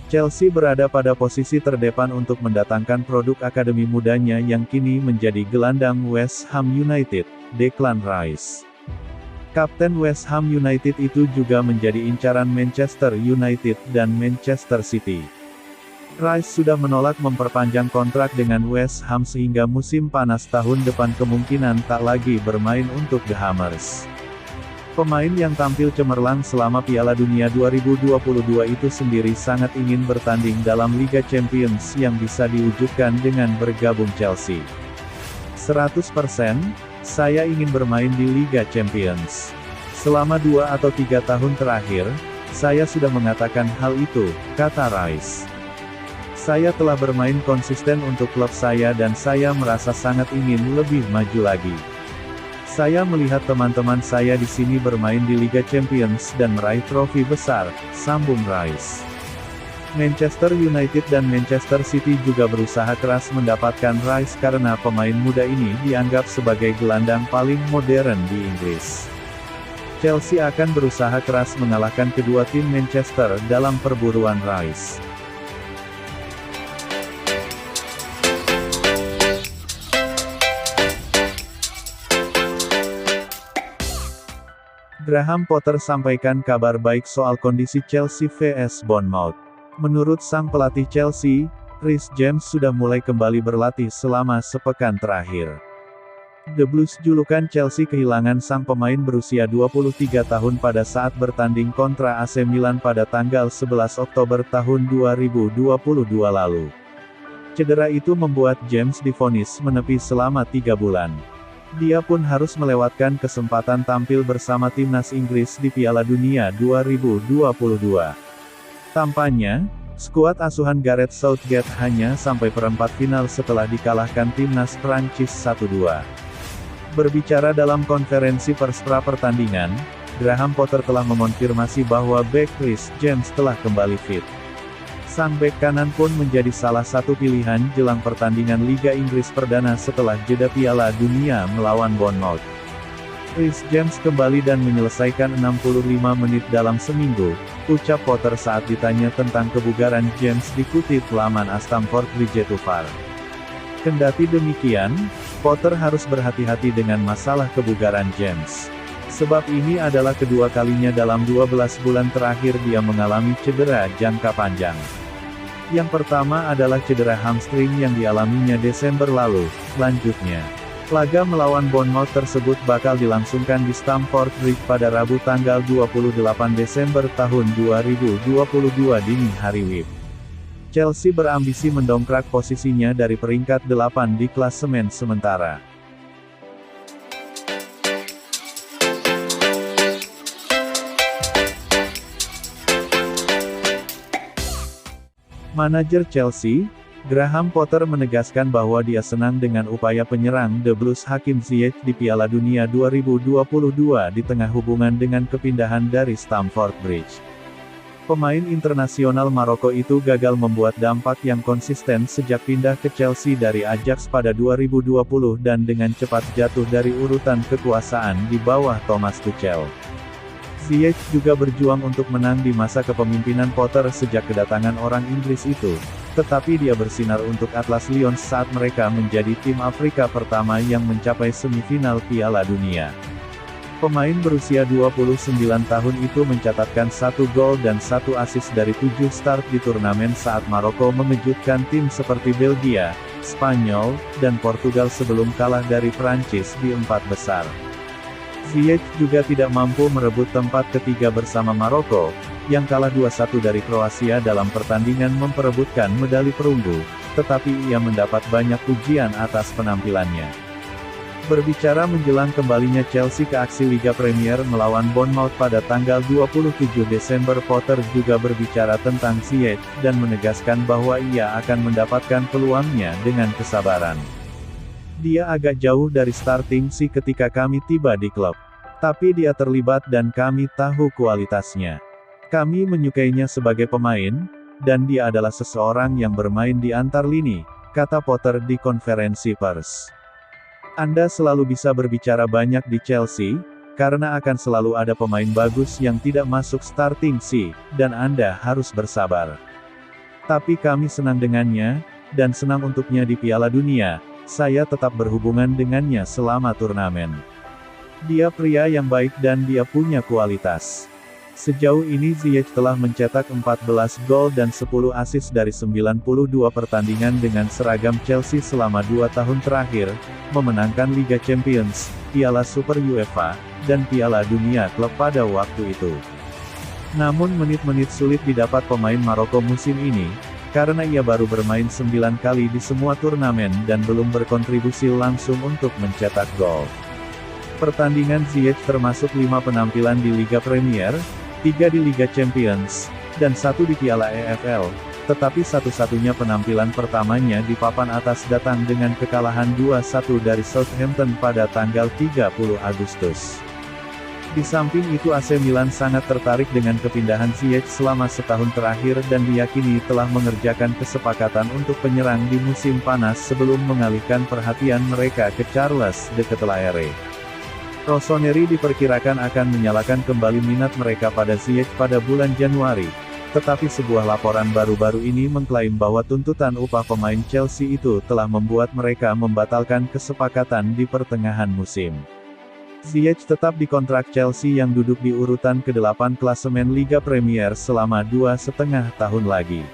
Chelsea berada pada posisi terdepan untuk mendatangkan produk akademi mudanya yang kini menjadi gelandang West Ham United, Declan Rice. Kapten West Ham United itu juga menjadi incaran Manchester United dan Manchester City. Rice sudah menolak memperpanjang kontrak dengan West Ham sehingga musim panas tahun depan kemungkinan tak lagi bermain untuk The Hammers. Pemain yang tampil cemerlang selama Piala Dunia 2022 itu sendiri sangat ingin bertanding dalam Liga Champions yang bisa diwujudkan dengan bergabung Chelsea. 100%, saya ingin bermain di Liga Champions. Selama 2 atau 3 tahun terakhir, saya sudah mengatakan hal itu, kata Rice. Saya telah bermain konsisten untuk klub saya dan saya merasa sangat ingin lebih maju lagi. Saya melihat teman-teman saya di sini bermain di Liga Champions dan meraih trofi besar, sambung Rice. Manchester United dan Manchester City juga berusaha keras mendapatkan Rice karena pemain muda ini dianggap sebagai gelandang paling modern di Inggris. Chelsea akan berusaha keras mengalahkan kedua tim Manchester dalam perburuan Rice. Graham Potter sampaikan kabar baik soal kondisi Chelsea vs Bournemouth. Menurut sang pelatih Chelsea, Reece James sudah mulai kembali berlatih selama sepekan terakhir. The Blues julukan Chelsea kehilangan sang pemain berusia 23 tahun pada saat bertanding kontra AC Milan pada tanggal 11 Oktober tahun 2022 lalu. Cedera itu membuat James divonis menepi selama 3 bulan. Dia pun harus melewatkan kesempatan tampil bersama timnas Inggris di Piala Dunia 2022. Tampaknya, skuad asuhan Gareth Southgate hanya sampai perempat final setelah dikalahkan timnas Prancis 1-2. Berbicara dalam konferensi pers pra-pertandingan, Graham Potter telah mengonfirmasi bahwa bek Reece James telah kembali fit. Sang bek kanan pun menjadi salah satu pilihan jelang pertandingan Liga Inggris perdana setelah jeda Piala Dunia melawan Bournemouth. Reece James kembali dan menyelesaikan 65 menit dalam seminggu, ucap Potter saat ditanya tentang kebugaran James dikutip laman Stamford Bridge. Kendati demikian, Potter harus berhati-hati dengan masalah kebugaran James. Sebab ini adalah kedua kalinya dalam 12 bulan terakhir dia mengalami cedera jangka panjang. Yang pertama adalah cedera hamstring yang dialaminya Desember lalu. Lanjutnya, laga melawan Bournemouth tersebut bakal dilangsungkan di Stamford Bridge pada Rabu tanggal 28 Desember tahun 2022 dini hari WIB. Chelsea berambisi mendongkrak posisinya dari peringkat 8 di klasemen sementara. Manajer Chelsea, Graham Potter menegaskan bahwa dia senang dengan upaya penyerang The Blues Hakim Ziyech di Piala Dunia 2022 di tengah hubungan dengan kepindahan dari Stamford Bridge. Pemain internasional Maroko itu gagal membuat dampak yang konsisten sejak pindah ke Chelsea dari Ajax pada 2020 dan dengan cepat jatuh dari urutan kekuasaan di bawah Thomas Tuchel. Ziyech juga berjuang untuk menang di masa kepemimpinan Potter sejak kedatangan orang Inggris itu, tetapi dia bersinar untuk Atlas Lions saat mereka menjadi tim Afrika pertama yang mencapai semifinal Piala Dunia. Pemain berusia 29 tahun itu mencatatkan 1 gol dan 1 assist dari 7 start di turnamen saat Maroko mengejutkan tim seperti Belgia, Spanyol, dan Portugal sebelum kalah dari Prancis di 4 besar. Ziyech juga tidak mampu merebut tempat ketiga bersama Maroko, yang kalah 2-1 dari Kroasia dalam pertandingan memperebutkan medali perunggu, tetapi ia mendapat banyak pujian atas penampilannya. Berbicara menjelang kembalinya Chelsea ke aksi Liga Premier melawan Bournemouth pada tanggal 27 Desember, Potter juga berbicara tentang Ziyech, dan menegaskan bahwa ia akan mendapatkan peluangnya dengan kesabaran. Dia agak jauh dari starting sih ketika kami tiba di klub. Tapi dia terlibat dan kami tahu kualitasnya. Kami menyukainya sebagai pemain, dan dia adalah seseorang yang bermain di antar lini, kata Potter di konferensi pers. Anda selalu bisa berbicara banyak di Chelsea, karena akan selalu ada pemain bagus yang tidak masuk starting sih, dan Anda harus bersabar. Tapi kami senang dengannya, dan senang untuknya di Piala Dunia. Saya tetap berhubungan dengannya selama turnamen. Dia pria yang baik dan dia punya kualitas. Sejauh ini Ziyech telah mencetak 14 gol dan 10 assist dari 92 pertandingan dengan seragam Chelsea selama 2 tahun terakhir, memenangkan Liga Champions, Piala Super UEFA, dan Piala Dunia klub pada waktu itu. Namun menit-menit sulit didapat pemain Maroko musim ini, karena ia baru bermain 9 kali di semua turnamen dan belum berkontribusi langsung untuk mencetak gol. Pertandingan Ziyech termasuk 5 penampilan di Liga Premier, 3 di Liga Champions, dan 1 di Piala EFL, tetapi satu-satunya penampilan pertamanya di papan atas datang dengan kekalahan 2-1 dari Southampton pada tanggal 30 Agustus. Di samping itu AC Milan sangat tertarik dengan kepindahan Ziyech selama setahun terakhir dan diyakini telah mengerjakan kesepakatan untuk penyerang di musim panas sebelum mengalihkan perhatian mereka ke Charles de Ketelaere. Rossoneri diperkirakan akan menyalakan kembali minat mereka pada Ziyech pada bulan Januari, tetapi sebuah laporan baru-baru ini mengklaim bahwa tuntutan upah pemain Chelsea itu telah membuat mereka membatalkan kesepakatan di pertengahan musim. Ziyech tetap dikontrak Chelsea yang duduk di urutan ke-8 klasemen Liga Premier selama 2,5 tahun lagi.